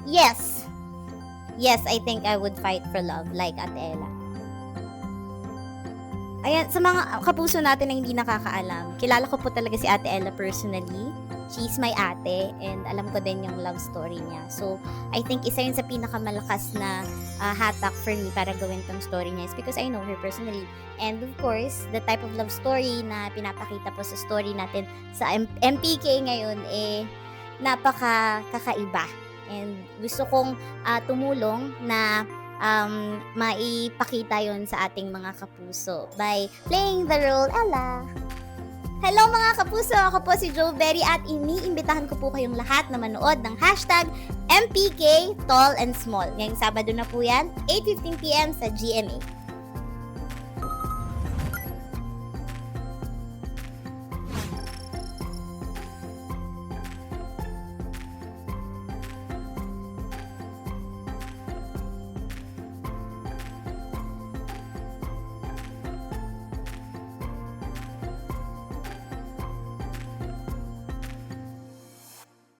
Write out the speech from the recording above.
Yes. Yes, I think I would fight for love like Ate Ella. Ayan, sa mga kapuso natin na hindi nakakaalam, kilala ko po talaga si Ate Ella personally. She's my ate and alam ko din yung love story niya. So, I think isa yun sa pinakamalakas na hatak for me para gawin tong story niya is because I know her personally. And of course, the type of love story na pinapakita po sa story natin sa MPK ngayon napaka-kakaiba. And gusto kong tumulong na maipakita yon sa ating mga kapuso by playing the role Ella. Hello mga kapuso! Ako po si Joe Berry at iniimbitahan ko po kayong lahat na manood ng hashtag MPK Tall and Small. Ngayong Sabado na po yan, 8:15 PM sa GMA.